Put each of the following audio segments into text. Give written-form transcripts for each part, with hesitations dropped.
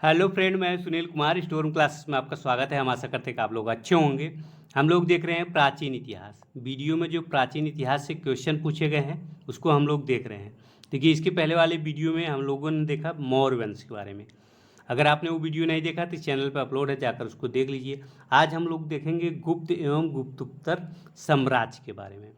Hello friend, मैं Sunil Kumar store room classes में आपका स्वागत है। हम आशा करते हैं कि आप लोग अच्छे होंगे। हम लोग देख रहे हैं प्राचीन इतिहास। वीडियो में जो प्राचीन इतिहास से क्वेश्चन पूछे गए हैं उसको हम लोग देख रहे हैं। देखिए, इसके पहले वाले वीडियो में हम लोगों ने देखा मौर्य वंश के बारे में। अगर आपने वो वीडियो नहीं देखा तो इस चैनल पर अपलोड है, जाकर उसको देख लीजिए। आज हम लोग देखेंगे गुप्त एवं गुप्तोत्तर साम्राज्य के बारे में।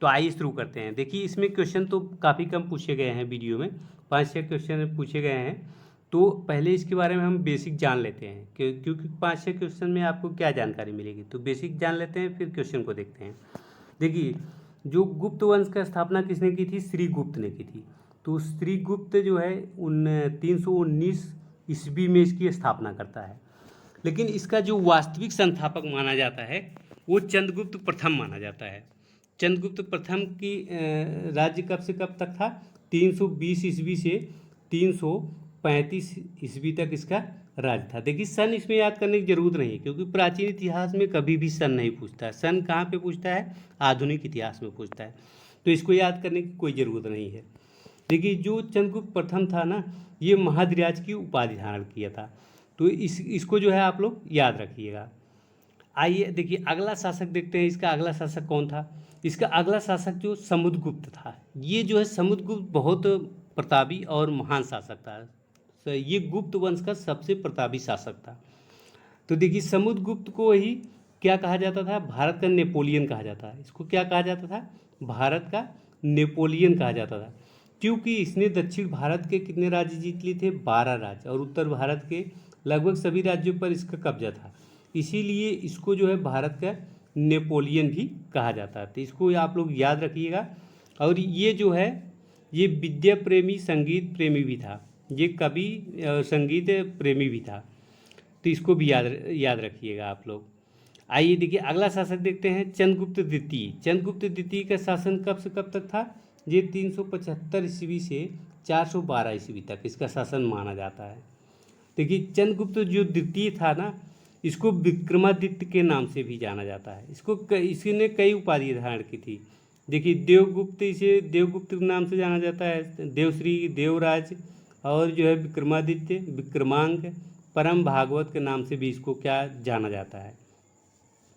तो आइए शुरू करते हैं। देखिए, इसमें क्वेश्चन तो काफ़ी कम पूछे गए हैं। वीडियो में 5-6 क्वेश्चन पूछे गए हैं। तो पहले इसके बारे में हम बेसिक जान लेते हैं क्योंकि 5-6 क्वेश्चन में आपको क्या जानकारी मिलेगी। तो बेसिक जान लेते हैं, फिर क्वेश्चन को देखते हैं। देखिए, जो गुप्त वंश का स्थापना किसने की थी? श्रीगुप्त ने की थी। तो श्रीगुप्त जो है 319 ईस्वी में इसकी स्थापना करता है। लेकिन इसका जो वास्तविक संस्थापक माना जाता है वो चंद्रगुप्त प्रथम माना जाता है। चंद्रगुप्त प्रथम की राज्य कब से कब तक था? 320 ईस्वी से 335 ईस्वी तक इसका राज था। देखिए, सन इसमें याद करने की जरूरत नहीं है क्योंकि प्राचीन इतिहास में कभी भी सन नहीं पूछता है। सन कहाँ पे पूछता है? आधुनिक इतिहास में पूछता है। तो इसको याद करने की कोई ज़रूरत नहीं है। देखिए, जो चंद्रगुप्त प्रथम था ना, ये महाधिराज की उपाधि धारण किया था। तो इसको जो है आप लोग याद रखिएगा। आइए देखिए, अगला शासक देखते हैं। इसका अगला शासक कौन था? इसका अगला शासक जो समुद्रगुप्त था। ये जो है समुद्रगुप्त बहुत प्रतापी और महान शासक था। ये गुप्त वंश का सबसे प्रतापी शासक था। तो देखिए, समुद्रगुप्त को ही क्या कहा जाता था? भारत का नेपोलियन कहा जाता है। इसको क्या कहा जाता था? भारत का नेपोलियन कहा जाता था, क्योंकि इसने दक्षिण भारत के कितने राज्य जीत लिए थे? 12 राज्य, और उत्तर भारत के लगभग सभी राज्यों पर इसका कब्जा था। इसीलिए इसको जो है भारत का नेपोलियन भी कहा जाता है। तो इसको आप लोग याद रखिएगा। और ये जो है ये विद्या प्रेमी, संगीत प्रेमी भी था। ये कवि संगीत प्रेमी भी था। तो इसको भी याद याद रखिएगा आप लोग। आइए देखिए, अगला शासक देखते हैं, चंद्रगुप्त द्वितीय। चंद्रगुप्त द्वितीय का शासन कब से कब तक था? ये 375 ईस्वी से 412 ईस्वी तक इसका शासन माना जाता है। देखिए, चंद्रगुप्त जो द्वितीय था ना, इसको विक्रमादित्य के नाम से भी जाना जाता है। इसने कई उपाधि धारण की थी। देखिए, देवगुप्त, इसे देवगुप्त के नाम से जाना जाता है, देवश्री, देवराज, और जो है विक्रमादित्य, विक्रमांक, परम भागवत के नाम से भी इसको क्या जाना जाता है।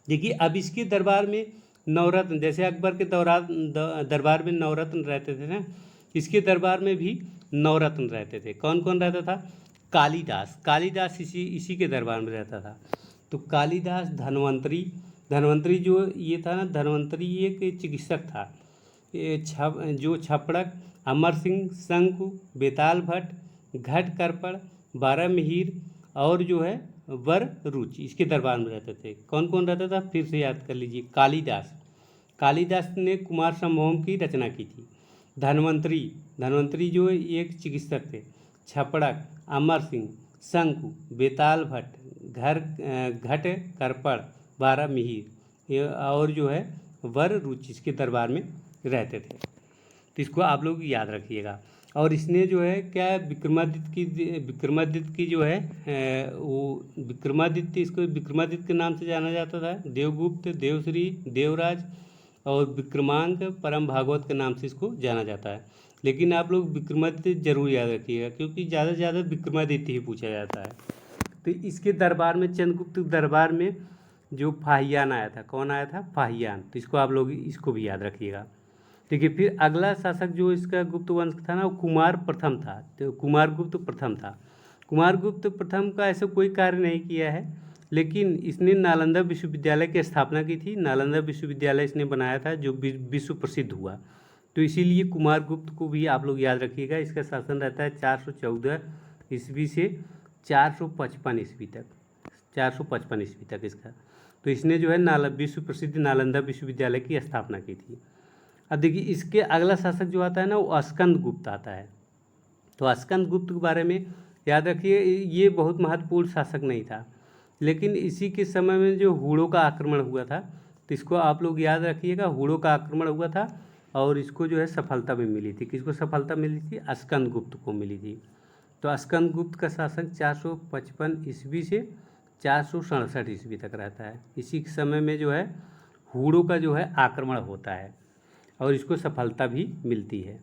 देखिए, अब इसके दरबार में नवरत्न, जैसे अकबर के दरबार में नवरत्न रहते थे ना, इसके दरबार में भी नवरत्न रहते थे। कौन कौन रहता था? कालिदास। कालिदास इसी के दरबार में रहता था। तो कालिदास, धन्वंतरी। धन्वंतरी जो ये था ना, धन्वंतरी एक चिकित्सक था। जो छपड़क, अमर सिंह, शंकु, बेताल भट्ट, घट करपड़, बारह मिहिर, और जो है वर रुचि, इसके दरबार में रहते थे। कौन कौन रहता था? फिर से याद कर लीजिए। कालिदास, कालिदास ने कुमार संभवम की रचना की थी। धन्वंतरी, धन्वंतरी जो एक चिकित्सक थे। छपड़क, अमर सिंह, शंकु, बेताल भट्ट, घट करपड़, बारह मिहिर, और जो है वर रुचि, इसके दरबार में रहते थे। तो इसको आप लोग याद रखिएगा। और इसने जो है क्या, विक्रमादित्य की जो है वो विक्रमादित्य, इसको विक्रमादित्य के नाम से जाना जाता था। देवगुप्त, देवश्री, देवराज और विक्रमांक, परम भागवत के नाम से इसको जाना जाता है। लेकिन आप लोग विक्रमादित्य जरूर याद रखिएगा क्योंकि ज़्यादा से ज़्यादा विक्रमादित्य ही पूछा जाता है। तो इसके दरबार में, चंद्रगुप्त दरबार में जो फाहियान आया था, कौन आया था? फाहियान। तो इसको आप लोग इसको भी याद रखिएगा। देखिए, फिर अगला शासक जो इसका गुप्त वंश था ना, वो कुमार प्रथम था। तो कुमारगुप्त प्रथम था। कुमारगुप्त प्रथम का ऐसा कोई कार्य नहीं किया है, लेकिन इसने नालंदा विश्वविद्यालय की स्थापना की थी। नालंदा विश्वविद्यालय इसने बनाया था जो विश्व प्रसिद्ध हुआ। तो इसीलिए कुमारगुप्त को भी आप लोग याद रखिएगा। इसका शासन रहता है 414 ईस्वी से 455 ईस्वी तक। 455 ईस्वी तक इसका। तो इसने जो है विश्व प्रसिद्ध नालंदा विश्वविद्यालय की स्थापना की थी। अब देखिए, इसके अगला शासक जो आता है ना, वो स्कंद गुप्त आता है। तो स्कंद गुप्त के बारे में याद रखिए, ये बहुत महत्वपूर्ण शासक नहीं था, लेकिन इसी के समय में जो हूणों का आक्रमण हुआ था, तो इसको आप लोग याद रखिएगा। हूणों का आक्रमण हुआ था और इसको जो है सफलता भी मिली थी। किसको सफलता मिली थी? स्कंद गुप्त को मिली थी। तो स्कंद गुप्त का शासन 455 ईस्वी से 467 ईस्वी तक रहता है। इसी समय में जो है हूणों का जो है आक्रमण होता है और इसको सफलता भी मिलती है।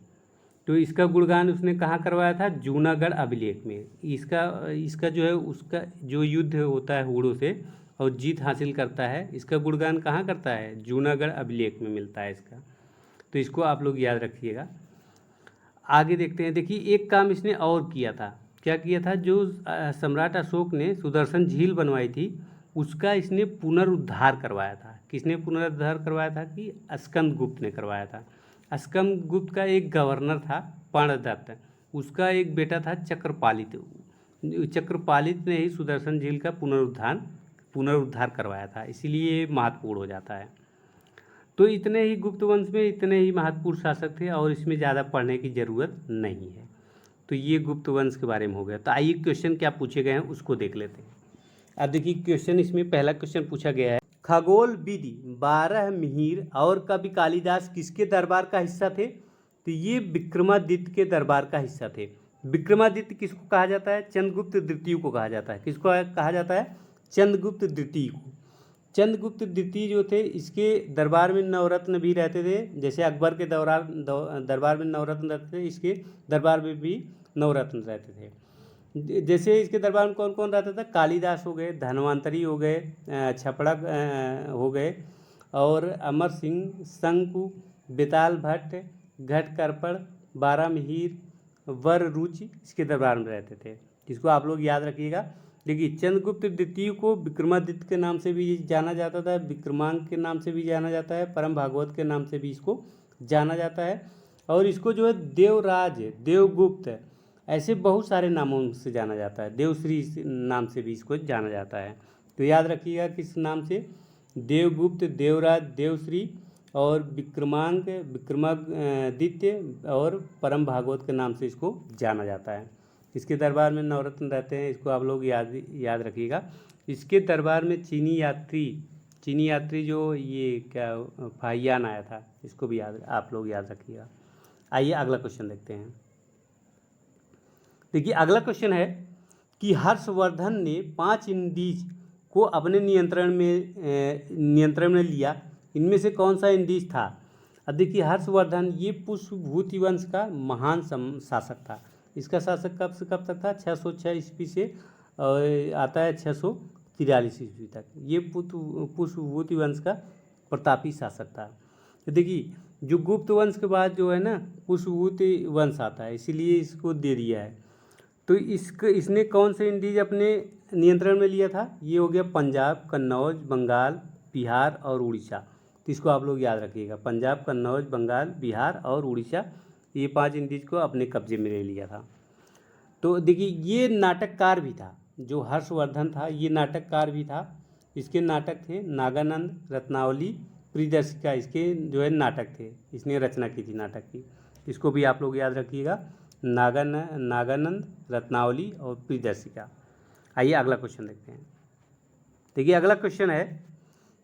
तो इसका गुणगान उसने कहाँ करवाया था? जूनागढ़ अभिलेख में। इसका जो है उसका जो युद्ध होता है हूणों से और जीत हासिल करता है, इसका गुणगान कहाँ करता है? जूनागढ़ अभिलेख में मिलता है इसका। तो इसको आप लोग याद रखिएगा। आगे देखते हैं। देखिए एक काम इसने और किया था। क्या किया था? जो सम्राट अशोक ने सुदर्शन झील बनवाई थी उसका इसने पुनरुद्धार करवाया था। किसने पुनरुद्धार करवाया था? कि स्कंदगुप्त ने करवाया था। स्कंदगुप्त का एक गवर्नर था पर्णदत्त, उसका एक बेटा था चक्रपालित। चक्रपालित ने ही सुदर्शन झील का पुनरुद्धार करवाया था, इसीलिए ये महत्वपूर्ण हो जाता है। तो इतने ही गुप्त वंश में इतने ही महत्वपूर्ण शासक थे और इसमें ज़्यादा पढ़ने की ज़रूरत नहीं है। तो ये गुप्त वंश के बारे में हो गया। तो आइए क्वेश्चन क्या पूछे गए हैं उसको देख लेते हैं। अब देखिए क्वेश्चन, इसमें पहला क्वेश्चन पूछा गया है, खगोल विधि 12 मिहिर और कवि कालिदास किसके दरबार का हिस्सा थे? तो ये विक्रमादित्य के दरबार का हिस्सा थे। विक्रमादित्य किसको कहा जाता है? चंद्रगुप्त द्वितीय को कहा जाता है। किसको कहा जाता है? चंद्रगुप्त द्वितीय को। चंद्रगुप्त द्वितीय जो थे इसके दरबार में नवरत्न भी रहते थे। जैसे अकबर के दरबार में नवरत्न रहते थे, इसके दरबार में भी नवरत्न रहते थे। जैसे इसके दरबार में कौन कौन रहता था? कालिदास हो गए, धन्वंतरी हो गए, छपड़ा हो गए, और अमर सिंह, शंकु, बेताल भट्ट, घटकर्पण, बारामिहिर, वर रुचि इसके दरबार में रहते थे। इसको आप लोग याद रखिएगा। देखिए चंद्रगुप्त द्वितीय को विक्रमादित्य के नाम से भी जाना जाता था, विक्रमांक के नाम से भी जाना जाता है, परम भागवत के नाम से भी इसको जाना जाता है, और इसको जो है देवराज, देवगुप्त, ऐसे बहुत सारे नामों से जाना जाता है। देवश्री नाम से भी इसको जाना जाता है। तो याद रखिएगा किस नाम से? देवगुप्त, देवराज, देवश्री और विक्रमांक, विक्रमादित्य और परम भागवत के नाम से इसको जाना जाता है। इसके दरबार में नवरत्न रहते हैं, इसको आप लोग याद रखिएगा। इसके दरबार में चीनी यात्री जो ये क्या फाहियान आया था, इसको भी आप लोग याद रखिएगा। आइए अगला क्वेश्चन देखते हैं। देखिए अगला क्वेश्चन है कि हर्षवर्धन ने 5 इंडीज को अपने नियंत्रण में लिया, इनमें से कौन सा इंडीज था? अब देखिए हर्षवर्धन ये पुष्यभूति वंश का महान शासक था। इसका शासक कब से कब तक था? 606 ईस्वी से आता है 643 ईस्वी तक। ये पुष्यभूति वंश का प्रतापी शासक था। तो देखिए जो गुप्त वंश के बाद जो है ना पुष्यभूति वंश आता है, इसीलिए इसको दे दिया है। तो इसने कौन से इंडीज अपने नियंत्रण में लिया था? ये हो गया पंजाब, कन्नौज, बंगाल, बिहार और उड़ीसा। तो इसको आप लोग याद रखिएगा। पंजाब, कन्नौज, बंगाल, बिहार और उड़ीसा, ये 5 इंडीज को अपने कब्जे में ले लिया था। तो देखिए ये नाटककार भी था, जो हर्षवर्धन था ये नाटककार भी था। इसके नाटक थे नागानंद, रत्नावली, प्रियदर्शिका, इसके जो है नाटक थे, इसने रचना की थी नाटक की। इसको भी आप लोग याद रखिएगा, नागानंद, रत्नावली और प्रियदर्शिका। आइए अगला क्वेश्चन देखते हैं। देखिए अगला क्वेश्चन है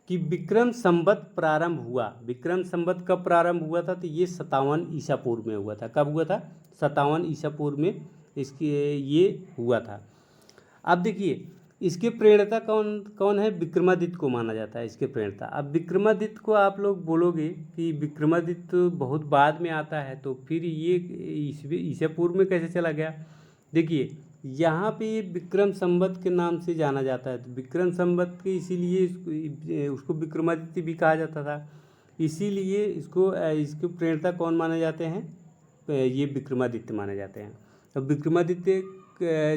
कि विक्रम संवत प्रारंभ हुआ। विक्रम संवत कब प्रारंभ हुआ था? तो ये 57 ईसा पूर्व में हुआ था। कब हुआ था? 57 ईसा पूर्व में ये हुआ था। अब देखिए इसके प्रेरणता कौन है? विक्रमादित्य को माना जाता है इसके प्रेरणता। अब विक्रमादित्य को आप लोग बोलोगे कि विक्रमादित्य बहुत बाद में आता है, तो फिर ये ईसा पूर्व में कैसे चला गया? देखिए यहाँ पे ये विक्रम संवत के नाम से जाना जाता है। तो विक्रम संवत के इसीलिए उसको विक्रमादित्य भी कहा जाता था, इसीलिए इसको प्रेरणता कौन माने जाते हैं? ये विक्रमादित्य माने जाते हैं। अब विक्रमादित्य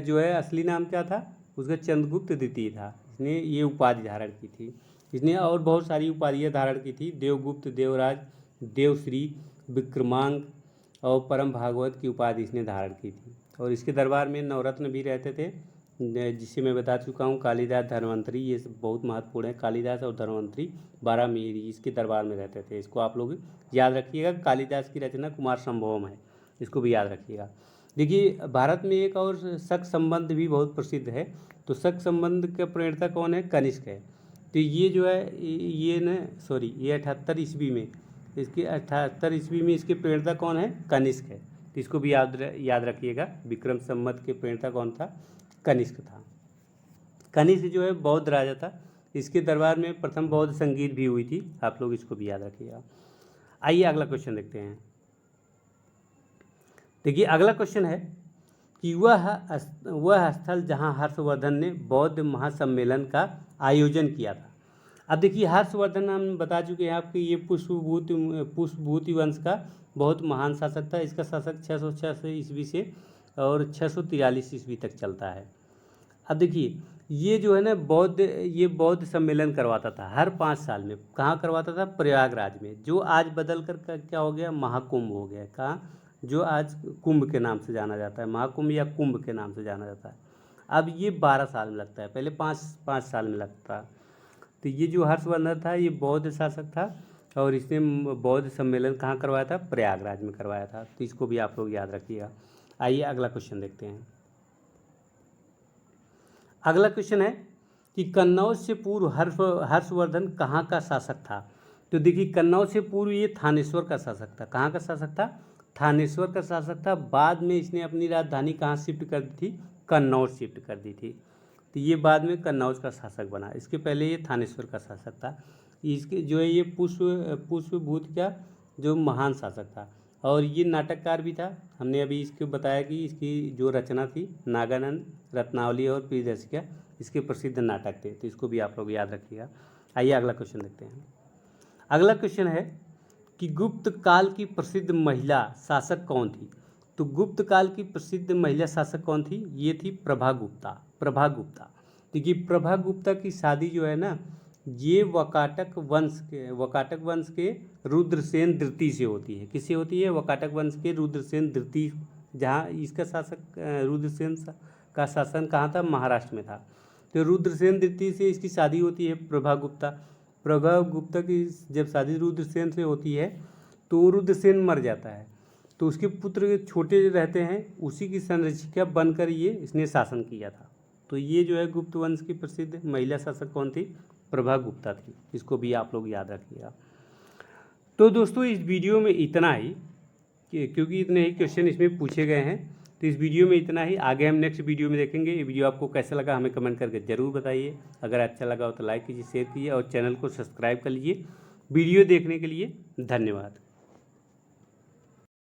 जो है असली नाम क्या था? उसका चंद्रगुप्त द्वितीय था। इसने ये उपाधि धारण की थी। इसने और बहुत सारी उपाधियाँ धारण की थी, देवगुप्त, देवराज, देवश्री, विक्रमांक और परम भागवत की उपाधि इसने धारण की थी। और इसके दरबार में नवरत्न भी रहते थे, जिससे मैं बता चुका हूँ। कालिदास, धन्वंतरी, ये सब बहुत महत्वपूर्ण है। कालिदास और धन्वंतरी, बारामिहिर इसके दरबार में रहते थे। इसको आप लोग याद रखिएगा। कालिदास की रचना कुमार संभवम है, इसको भी याद रखिएगा। देखिए भारत में एक और शक संबंध भी बहुत प्रसिद्ध है। तो शक संबंध का प्रेरणता कौन है? कनिष्क है। तो ये जो है ये 78 ईस्वी में, इसके 78 ईस्वी में इसके प्रेरणता कौन है? कनिष्क है। तो इसको भी याद रखिएगा। विक्रम संवत के प्रेरणता कौन था? कनिष्क था। कनिष्क जो है बौद्ध राजा था। इसके दरबार में प्रथम बौद्ध संगीत भी हुई थी। आप लोग इसको भी याद रखिएगा। आइए अगला क्वेश्चन देखते हैं। देखिए अगला क्वेश्चन है कि वह स्थल जहां हर्षवर्धन ने बौद्ध महासम्मेलन का आयोजन किया था। अब देखिए हर्षवर्धन हम बता चुके हैं आपके, ये पुष्पभूति वंश का बहुत महान शासक था। इसका शासक 606 ईस्वी से और 643 ईस्वी तक चलता है। अब देखिए ये जो है ना ये बौद्ध सम्मेलन करवाता था हर 5 साल में। कहाँ करवाता था? प्रयागराज में, जो आज बदल कर क्या हो गया, महाकुंभ हो गया। कहाँ? जो आज कुंभ के नाम से जाना जाता है, महाकुंभ या कुंभ के नाम से जाना जाता है। अब ये 12 साल में लगता है, पहले 5 साल में लगता। तो ये जो हर्षवर्धन था ये बौद्ध शासक था और इसने बौद्ध सम्मेलन कहाँ करवाया था? प्रयागराज में करवाया था। तो इसको भी आप लोग याद रखिएगा। आइए अगला क्वेश्चन देखते हैं। अगला क्वेश्चन है कि कन्नौज से पूर्व हर्षवर्धन कहाँ का शासक था? तो देखिए कन्नौज से पूर्व ये थानेश्वर का शासक था। कहाँ का शासक था? थानेश्वर का शासक था। बाद में इसने अपनी राजधानी कहाँ शिफ्ट कर दी थी? कन्नौज शिफ्ट कर दी थी। तो ये बाद में कन्नौज का शासक बना। इसके पहले ये थानेश्वर का शासक था। इसके जो है ये पुष्पभूति का जो महान शासक था और ये नाटककार भी था। हमने अभी इसको बताया कि इसकी जो रचना थी नागानंद, रत्नावली और प्रियदर्शिका, इसके प्रसिद्ध नाटक थे। तो इसको भी आप लोग याद रखिएगा। आइए अगला क्वेश्चन देखते हैं। अगला क्वेश्चन है कि गुप्त काल की प्रसिद्ध महिला शासक कौन थी? तो गुप्त काल की प्रसिद्ध महिला शासक कौन थी? ये थी प्रभा गुप्ता। देखिए प्रभा गुप्ता की शादी जो है ना ये वकाटक वंश के रुद्रसेन द्वितीय से होती है। किससे होती है? वकाटक वंश के रुद्रसेन द्वितीय, जहाँ इसका शासक रुद्रसेन का शासन कहाँ था? महाराष्ट्र में था। तो रुद्रसेन द्वितीय से इसकी शादी होती है प्रभा गुप्ता की जब शादी रुद्रसेन से होती है तो रुद्रसेन मर जाता है, तो उसके पुत्र छोटे रहते हैं, उसी की संरक्षिका बनकर ये इसने शासन किया था। तो ये जो है गुप्त वंश की प्रसिद्ध महिला शासक कौन थी? प्रभा गुप्ता थी। इसको भी आप लोग याद रखिएगा। तो दोस्तों इस वीडियो में इतना ही, क्योंकि इतने ही क्वेश्चन इसमें पूछे गए हैं, तो इस वीडियो में इतना ही। आगे हम नेक्स्ट वीडियो में देखेंगे। ये वीडियो आपको कैसा लगा हमें कमेंट करके ज़रूर बताइए। अगर अच्छा लगा हो तो लाइक कीजिए, शेयर कीजिए और चैनल को सब्सक्राइब कर लीजिए। वीडियो देखने के लिए धन्यवाद।